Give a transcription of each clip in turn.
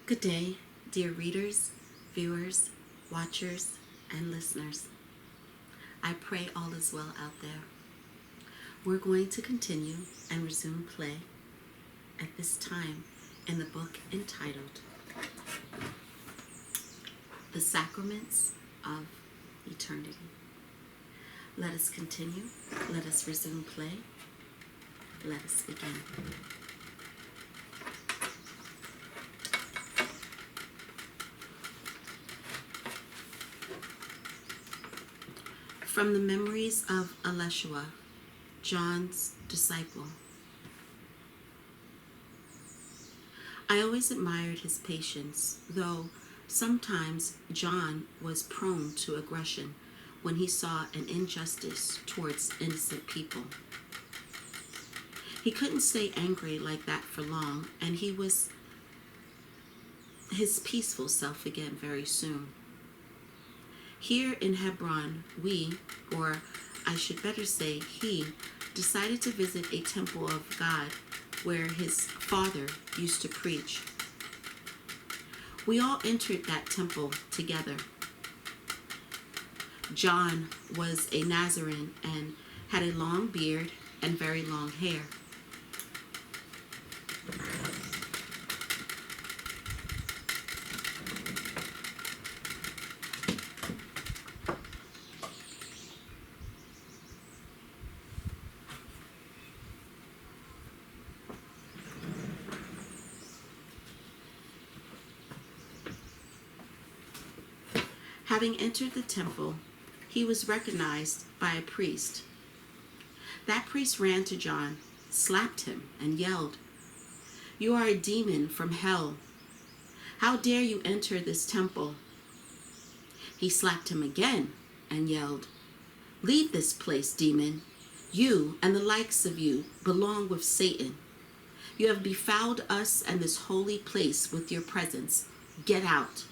Good day, dear readers, viewers, watchers, and listeners. I pray all is well out there. We're going to continue and resume play at this time in the book entitled The Sacraments of Eternity. Let us continue. Let us resume play. Let us begin. From the Memories of Elishua, John's disciple. I always admired his patience, though sometimes John was prone to aggression when he saw an injustice towards innocent people. He couldn't stay angry like that for long, and he was his peaceful self again very soon. Here in Hebron, we, or I should better say he, decided to visit a temple of God where his father used to preach. We all entered that temple together. John was a Nazarene and had a long beard and very long hair. Having entered the temple, he was recognized by a priest. That priest ran to John, slapped him, and yelled, "You are a demon from hell. How dare you enter this temple?" He slapped him again and yelled, "Leave this place, demon. You and the likes of you belong with Satan. You have befouled us and this holy place with your presence. Get out.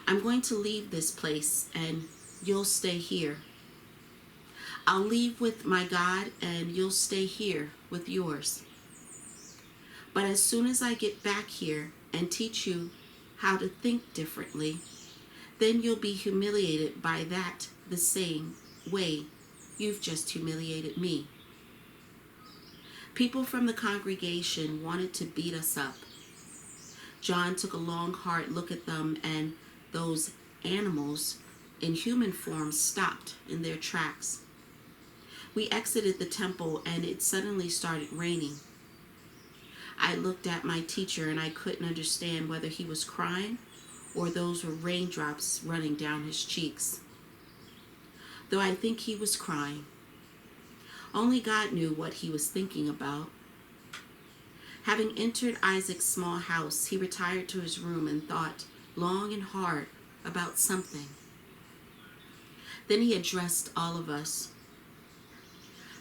I'm going to leave this place and you'll stay here. I'll leave with my God and you'll stay here with yours. But as soon as I get back here and teach you how to think differently, then you'll be humiliated by that the same way you've just humiliated me." People from the congregation wanted to beat us up. John took a long, hard look at them, and those animals in human form stopped in their tracks. We exited the temple and it suddenly started raining. I looked at my teacher and I couldn't understand whether he was crying or those were raindrops running down his cheeks. Though I think he was crying. Only God knew what he was thinking about. Having entered Isaac's small house, he retired to his room and thought long and hard about something. Then he addressed all of us.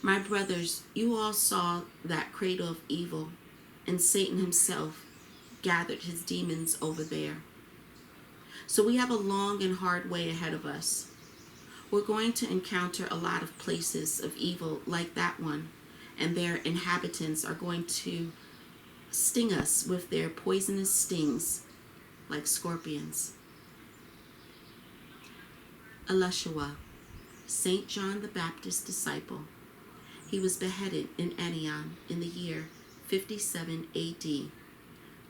"My brothers, you all saw that cradle of evil, and Satan himself gathered his demons over there. So we have a long and hard way ahead of us. We're going to encounter a lot of places of evil like that one, and their inhabitants are going to sting us with their poisonous stings like scorpions." Elishua, St. John the Baptist's disciple. He was beheaded in Antioch in the year 57 AD,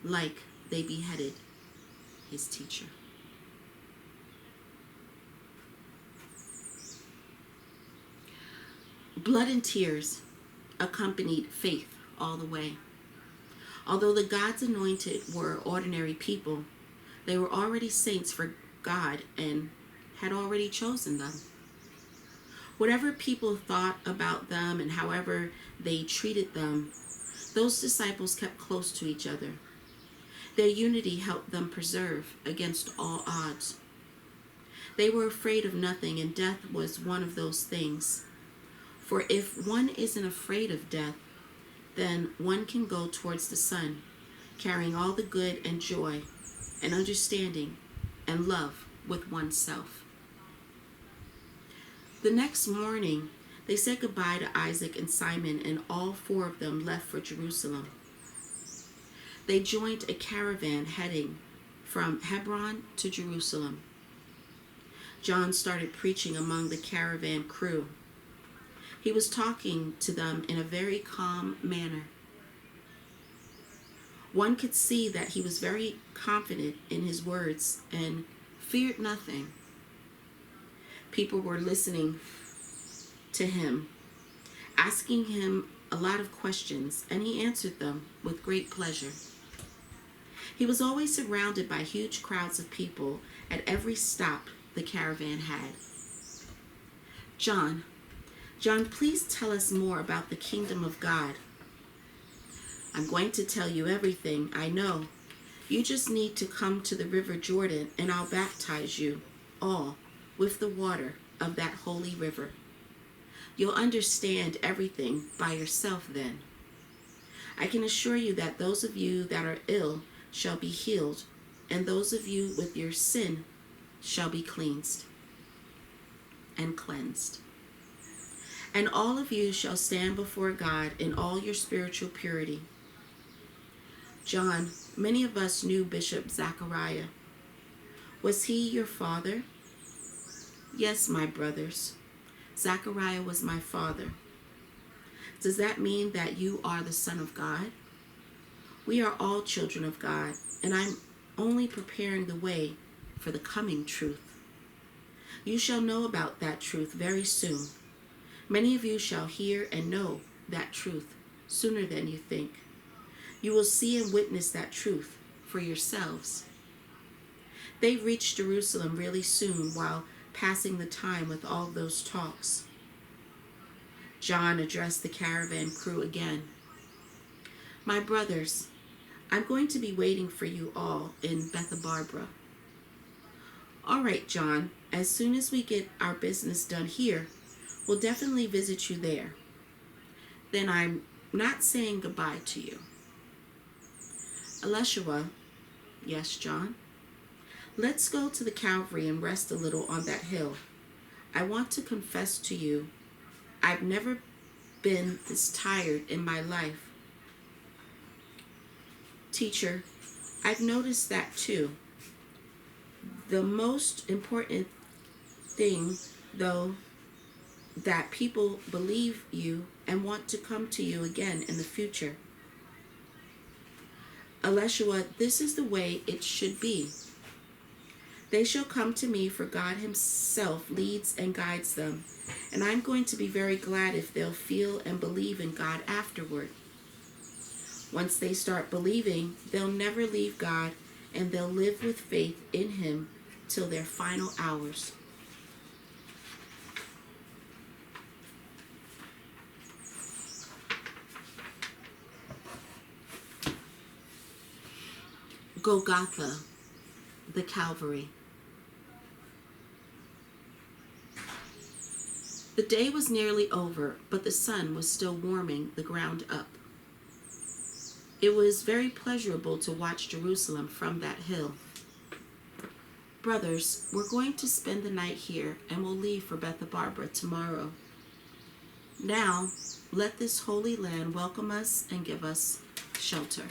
like they beheaded his teacher. Blood and tears accompanied faith all the way. Although the God's anointed were ordinary people, they were already saints for God and had already chosen them. Whatever people thought about them and however they treated them, those disciples kept close to each other. Their unity helped them persevere against all odds. They were afraid of nothing, and death was one of those things. For if one isn't afraid of death, then one can go towards the sun, carrying all the good and joy and understanding and love with oneself. The next morning, they said goodbye to Isaac and Simon, and all four of them left for Jerusalem. They joined a caravan heading from Hebron to Jerusalem. John started preaching among the caravan crew. He was talking to them in a very calm manner. One could see that he was very confident in his words and feared nothing. People were listening to him, asking him a lot of questions, and he answered them with great pleasure. He was always surrounded by huge crowds of people at every stop the caravan had. John, please tell us more about the kingdom of God. I'm going to tell you everything I know. You just need to come to the river Jordan and I'll baptize you all with the water of that holy river. You'll understand everything by yourself then. I can assure you that those of you that are ill shall be healed, and those of you with your sin shall be cleansed and cleansed. And all of you shall stand before God in all your spiritual purity. John, many of us knew Bishop Zachariah. Was he your father? Yes, my brothers. Zachariah was my father. Does that mean that you are the Son of God? We are all children of God, and I'm only preparing the way for the coming truth. You shall know about that truth very soon. Many of you shall hear and know that truth sooner than you think. You will see and witness that truth for yourselves. They reached Jerusalem really soon while passing the time with all those talks. John addressed the caravan crew again. My brothers, I'm going to be waiting for you all in Bethabara. All right, John, as soon as we get our business done here, we'll definitely visit you there. Then I'm not saying goodbye to you. Elishua, yes, John? Let's go to the Calvary and rest a little on that hill. I want to confess to you, I've never been this tired in my life. Teacher, I've noticed that too. The most important thing, though, that people believe you and want to come to you again in the future. Elishua, this is the way it should be. They shall come to me, for God himself leads and guides them, and I'm going to be very glad if they'll feel and believe in God afterward. Once they start believing, they'll never leave God, and they'll live with faith in him till their final hours. Golgotha, the Calvary. The day was nearly over, but the sun was still warming the ground up. It was very pleasurable to watch Jerusalem from that hill. Brothers, we're going to spend the night here and we'll leave for Bethabara tomorrow. Now, let this holy land welcome us and give us shelter.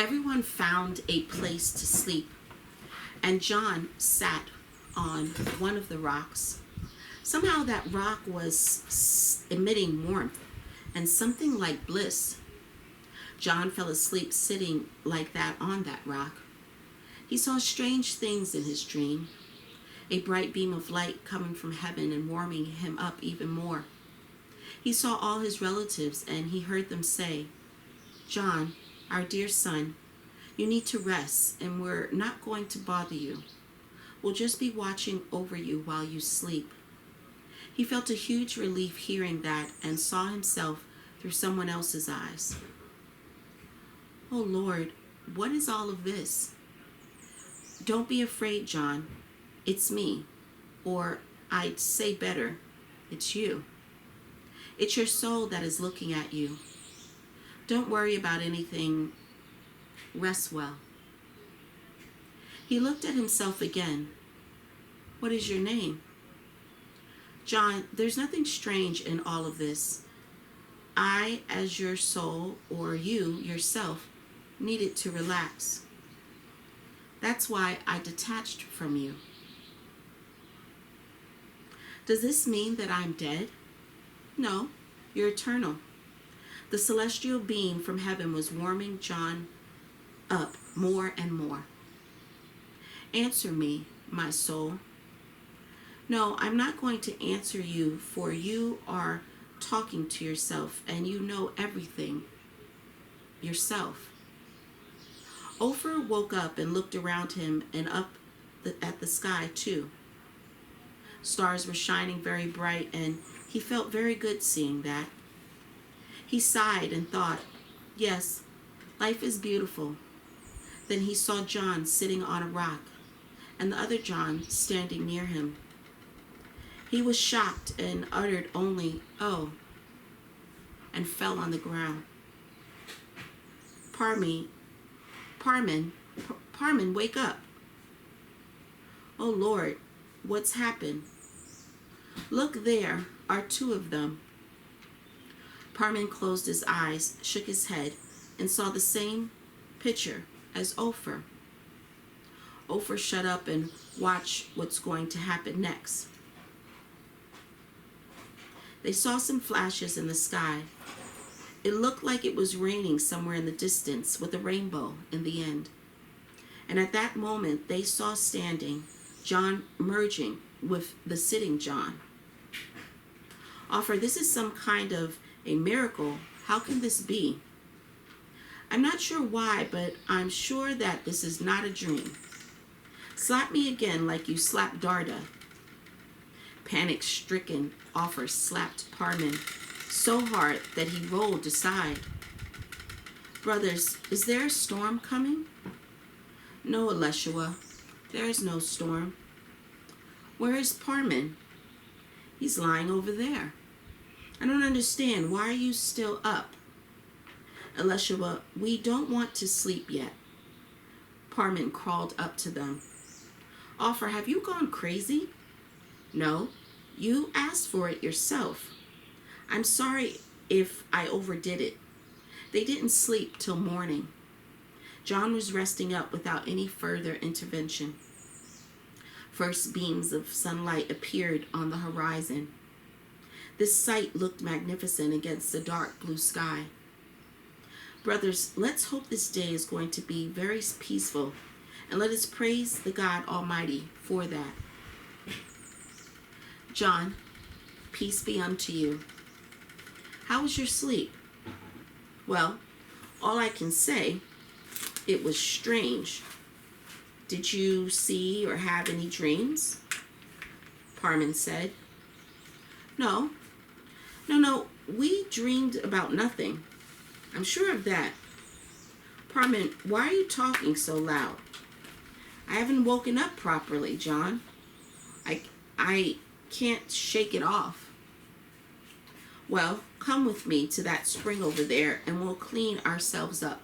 Everyone found a place to sleep, and John sat on one of the rocks. Somehow that rock was emitting warmth and something like bliss. John fell asleep sitting like that on that rock. He saw strange things in his dream, a bright beam of light coming from heaven and warming him up even more. He saw all his relatives and he heard them say, "John, our dear son, you need to rest and we're not going to bother you. We'll just be watching over you while you sleep." He felt a huge relief hearing that and saw himself through someone else's eyes. "Oh Lord, what is all of this?" "Don't be afraid, John. It's me. Or I'd say better, it's you. It's your soul that is looking at you. Don't worry about anything. Rest well." He looked at himself again. "What is your name?" "John, there's nothing strange in all of this. I, as your soul, or you yourself, needed to relax. That's why I detached from you." "Does this mean that I'm dead?" "No, you're eternal." The celestial beam from heaven was warming John up more and more. "Answer me, my soul." "No, I'm not going to answer you, for you are talking to yourself and you know everything yourself." Ophir woke up and looked around him and up at the sky too. Stars were shining very bright and he felt very good seeing that. He sighed and thought, yes, life is beautiful. Then he saw John sitting on a rock and the other John standing near him. He was shocked and uttered only, "Oh," and fell on the ground. Parman, wake up." "Oh Lord, what's happened?" "Look, there are two of them." Parman closed his eyes, shook his head, and saw the same picture as Ophir. Ophir shut up and watched what's going to happen next. They saw some flashes in the sky. It looked like it was raining somewhere in the distance with a rainbow in the end. And at that moment, they saw standing John merging with the sitting John. "Ophir, this is some kind of a miracle. How can this be?" "I'm not sure why, but I'm sure that this is not a dream. Slap me again like you slapped Darda." Panic-stricken, Ophir slapped Parman so hard that he rolled aside. "Brothers, is there a storm coming?" "No, Elishua, there is no storm." "Where is Parman?" "He's lying over there." "I don't understand. Why are you still up?" "Elishua, we don't want to sleep yet." Parman crawled up to them. "Ophir, have you gone crazy?" "No, you asked for it yourself. I'm sorry if I overdid it. They didn't sleep till morning." John was resting up without any further intervention. First beams of sunlight appeared on the horizon. This sight looked magnificent against the dark blue sky. "Brothers, let's hope this day is going to be very peaceful, and let us praise the God Almighty for that." "John, peace be unto you. How was your sleep?" "Well, all I can say, it was strange." "Did you see or have any dreams?" Parman said. No, we dreamed about nothing. I'm sure of that." "Parman, why are you talking so loud?" "I haven't woken up properly, John. I can't shake it off." "Well, come with me to that spring over there and we'll clean ourselves up.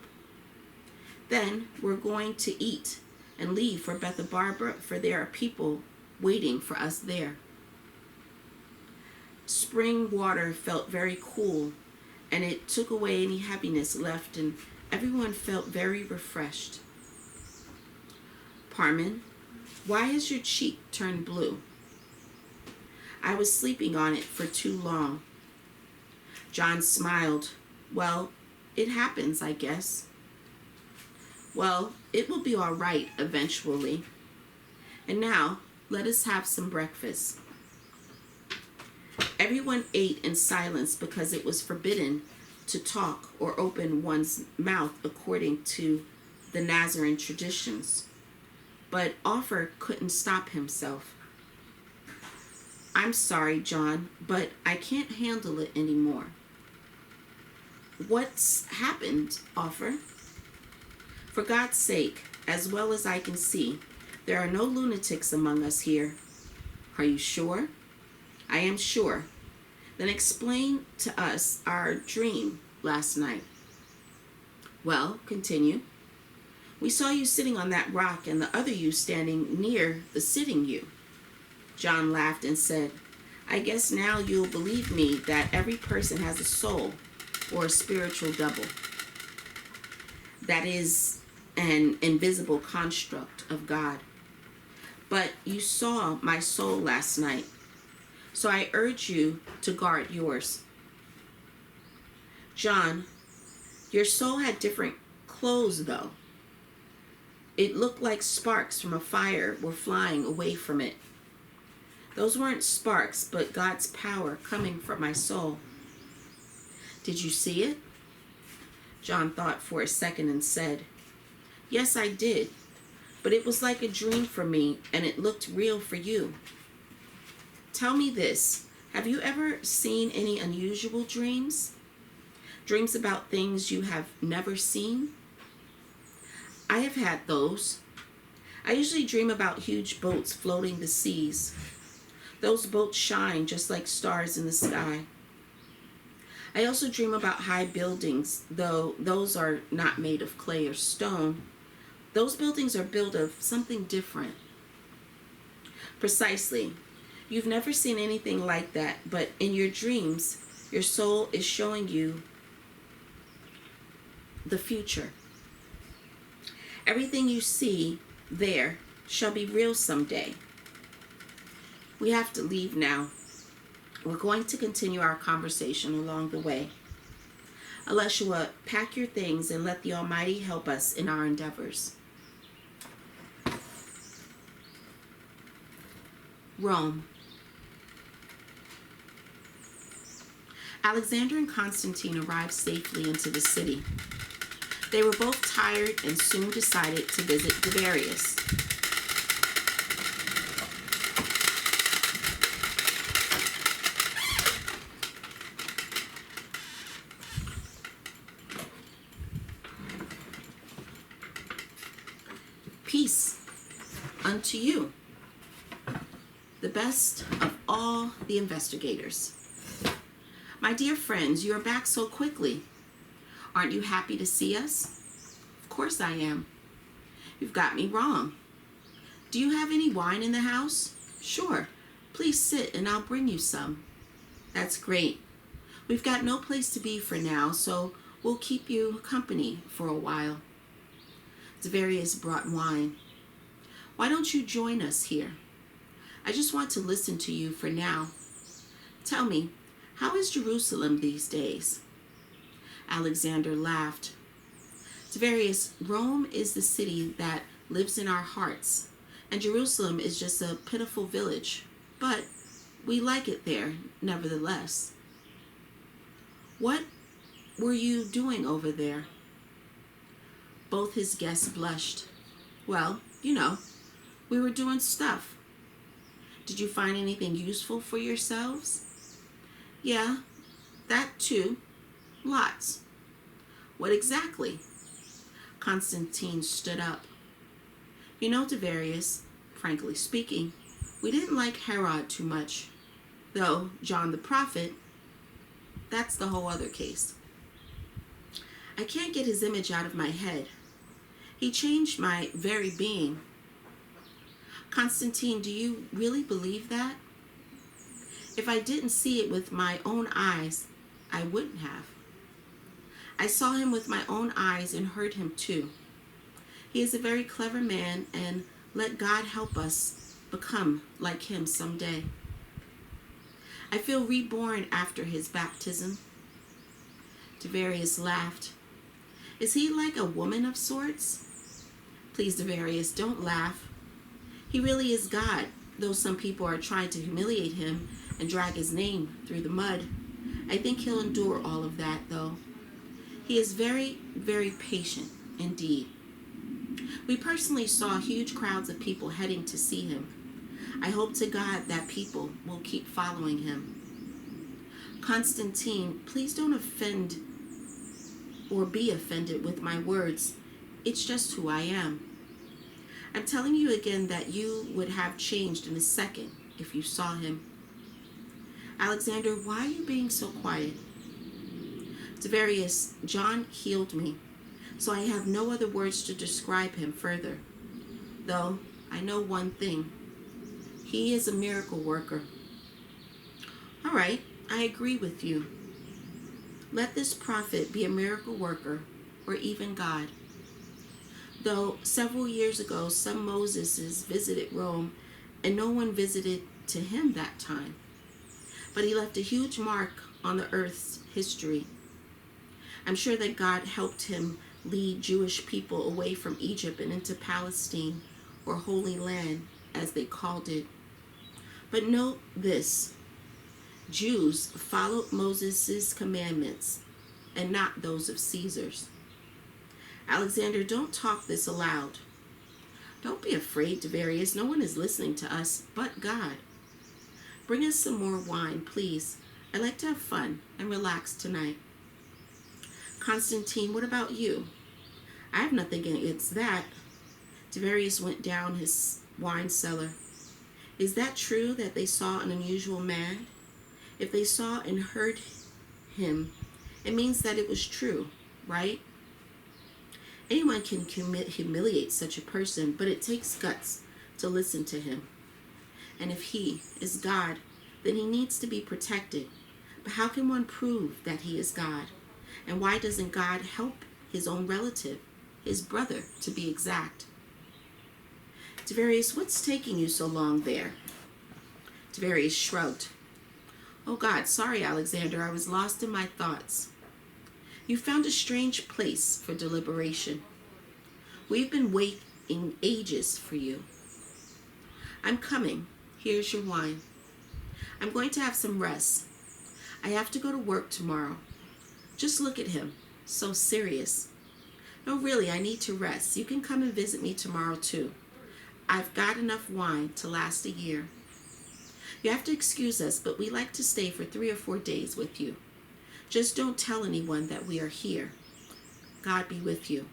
Then we're going to eat and leave for Bethabara, for there are people waiting for us there." Spring water felt very cool, and it took away any heaviness left in Everyone felt very refreshed. Parman, why has your cheek turned blue? I was sleeping on it for too long. John smiled. Well, it happens, I guess. Well, it will be all right eventually. And now, let us have some breakfast. Everyone ate in silence because it was forbidden to talk or open one's mouth according to the Nazarene traditions. But Offer couldn't stop himself. I'm sorry, John, but I can't handle it anymore. What's happened, Offer? For God's sake, as well as I can see, there are no lunatics among us here. Are you sure? I am sure. Then explain to us our dream last night. Well, continue. We saw you sitting on that rock and the other you standing near the sitting you. John laughed and said, I guess now you'll believe me that every person has a soul or a spiritual double. That is an invisible construct of God. But you saw my soul last night, so I urge you to guard yours. John, your soul had different clothes, though. It looked like sparks from a fire were flying away from it. Those weren't sparks, but God's power coming from my soul. Did you see it? John thought for a second and said, Yes, I did. But it was like a dream for me, and it looked real for you. Tell me this. Have you ever seen any unusual dreams? Dreams about things you have never seen? I have had those. I usually dream about huge boats floating the seas. Those boats shine just like stars in the sky. I also dream about high buildings, though those are not made of clay or stone. Those buildings are built of something different. Precisely. You've never seen anything like that, but in your dreams, your soul is showing you the future. Everything you see there shall be real someday. We have to leave now. We're going to continue our conversation along the way. Aleshua, pack your things and let the Almighty help us in our endeavors. Rome. Alexander and Constantine arrived safely into the city. They were both tired and soon decided to visit Tiberius. Peace unto you, the best of all the investigators. My dear friends, you are back so quickly. Aren't you happy to see us? Of course I am. You've got me wrong. Do you have any wine in the house? Sure. Please sit and I'll bring you some. That's great. We've got no place to be for now, so we'll keep you company for a while. Tiberius brought wine. Why don't you join us here? I just want to listen to you for now. Tell me, how is Jerusalem these days? Alexander laughed. Tiberius, Rome is the city that lives in our hearts, and Jerusalem is just a pitiful village, but we like it there, nevertheless. What were you doing over there? Both his guests blushed. Well, we were doing stuff. Did you find anything useful for yourselves? Yeah, that too. Lots. What exactly? Constantine stood up. Tiberius, frankly speaking, we didn't like Herod too much. Though John the prophet, that's the whole other case. I can't get his image out of my head. He changed my very being. Constantine, do you really believe that? If I didn't see it with my own eyes, I wouldn't have. I saw him with my own eyes and heard him too. He is a very clever man, and let God help us become like him someday. I feel reborn after his baptism. Devarius laughed. Is he like a woman of sorts? Please, Devarius, don't laugh. He really is God, though some people are trying to humiliate him and drag his name through the mud. I think he'll endure all of that, though. He is very, very patient indeed. We personally saw huge crowds of people heading to see him. I hope to God that people will keep following him. Constantine, please don't offend or be offended with my words. It's just who I am. I'm telling you again that you would have changed in a second if you saw him. Alexander, why are you being so quiet? Devarius, John healed me, so I have no other words to describe him further. Though I know one thing. He is a miracle worker. All right, I agree with you. Let this prophet be a miracle worker, or even God. Though several years ago some Moseses visited Rome, and no one visited to him that time. But he left a huge mark on the earth's history. I'm sure that God helped him lead Jewish people away from Egypt and into Palestine, or Holy Land, as they called it. But note this. Jews followed Moses' commandments and not those of Caesar's. Alexander, don't talk this aloud. Don't be afraid, Devarius. No one is listening to us but God. Bring us some more wine, please. I'd like to have fun and relax tonight. Constantine, what about you? I have nothing against that. Devarius went down his wine cellar. Is that true that they saw an unusual man? If they saw and heard him, it means that it was true, right? Anyone can humiliate such a person, but it takes guts to listen to him. And if he is God, then he needs to be protected. But how can one prove that he is God? And why doesn't God help his own relative, his brother, to be exact? Devarius, what's taking you so long there? Devarius shrugged. Oh God, sorry, Alexander, I was lost in my thoughts. You found a strange place for deliberation. We've been waiting ages for you. I'm coming. Here's your wine. I'm going to have some rest. I have to go to work tomorrow. Just look at him, so serious. No, really, I need to rest. You can come and visit me tomorrow too. I've got enough wine to last a year. You have to excuse us, but we like to stay for 3 or 4 days with you. Just don't tell anyone that we are here. God be with you.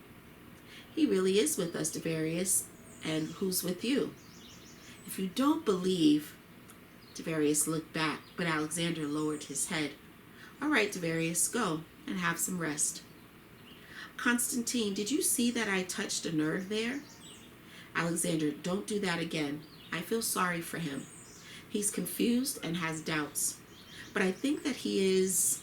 He really is with us, Devarius. And who's with you? If you don't believe... Devarius looked back, but Alexander lowered his head. All right, Devarius, go and have some rest. Constantine, did you see that I touched a nerve there? Alexander, don't do that again. I feel sorry for him. He's confused and has doubts. But I think that he is...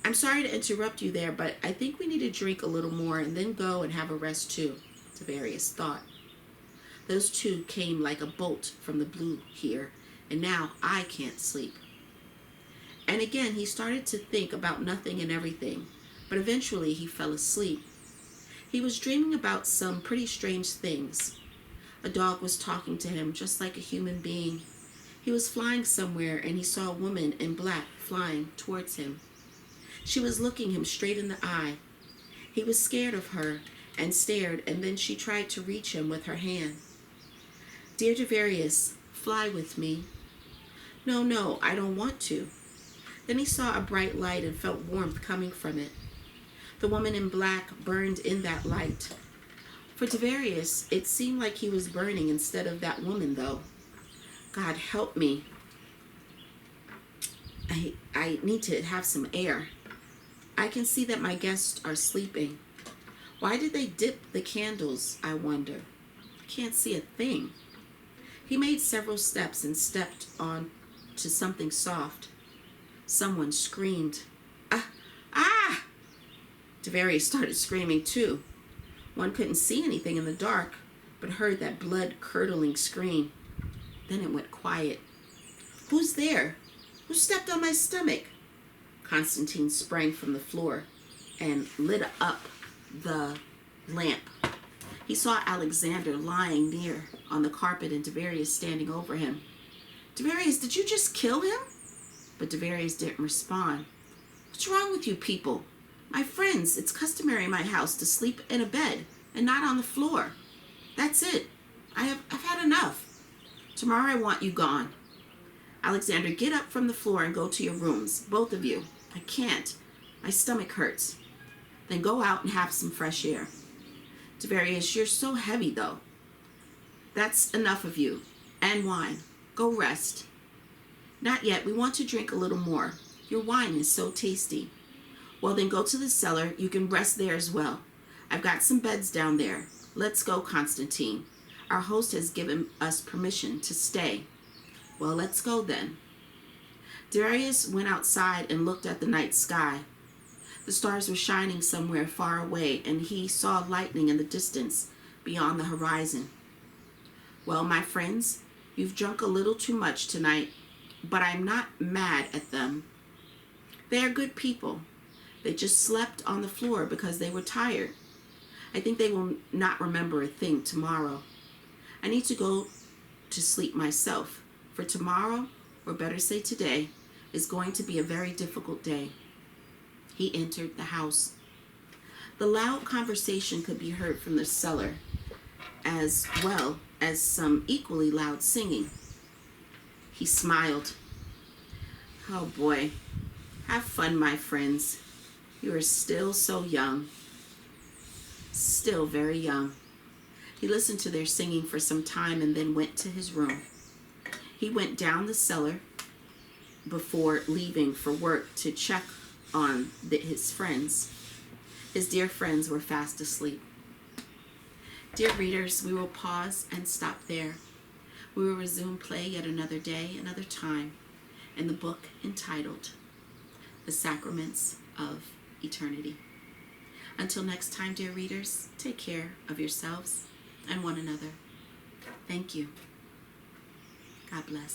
I'm sorry to interrupt you there, but I think we need to drink a little more and then go and have a rest too, Devarius thought. Those two came like a bolt from the blue here, and now I can't sleep. And again, he started to think about nothing and everything, but eventually he fell asleep. He was dreaming about some pretty strange things. A dog was talking to him just like a human being. He was flying somewhere and he saw a woman in black flying towards him. She was looking him straight in the eye. He was scared of her and stared, and then she tried to reach him with her hand. Dear Devarius, fly with me. No, I don't want to. Then he saw a bright light and felt warmth coming from it. The woman in black burned in that light. For Devarius, it seemed like he was burning instead of that woman, though. God help me. I need to have some air. I can see that my guests are sleeping. Why did they dip the candles, I wonder? I can't see a thing. He made several steps and stepped on to something soft. Someone screamed, Ah! Ah! Devarius started screaming too. One couldn't see anything in the dark, but heard that blood-curdling scream. Then it went quiet. "Who's there? Who stepped on my stomach?" Constantine sprang from the floor and lit up the lamp. He saw Alexander lying near on the carpet and Devarius standing over him. "Devarius, did you just kill him?" But Devarius didn't respond. "What's wrong with you people? My friends, it's customary in my house to sleep in a bed and not on the floor. That's it. I've had enough. Tomorrow I want you gone. Alexander, get up from the floor and go to your rooms, both of you. I can't. My stomach hurts. Then go out and have some fresh air. Devarius, you're so heavy, though. That's enough of you. And wine. Go rest." "Not yet. We want to drink a little more. Your wine is so tasty." "Well, then go to the cellar. You can rest there as well. I've got some beds down there. Let's go, Constantine. Our host has given us permission to stay." "Well, let's go then." Darius went outside and looked at the night sky. The stars were shining somewhere far away, and he saw lightning in the distance beyond the horizon. "Well, my friends, you've drunk a little too much tonight, but I'm not mad at them. They are good people. They just slept on the floor because they were tired. I think they will not remember a thing tomorrow. I need to go to sleep myself, for tomorrow, or better say today, is going to be a very difficult day." He entered the house. The loud conversation could be heard from the cellar, as well as some equally loud singing. He smiled. "Oh boy, have fun, my friends. You are still so young. Still very young." He listened to their singing for some time and then went to his room. He went down the cellar before leaving for work to check on his friends. His dear friends were fast asleep. Dear readers, we will pause and stop there. We will resume play at another day, another time, in the book entitled The Sacraments of Eternity. Until next time, dear readers, take care of yourselves and one another. Thank you. God bless.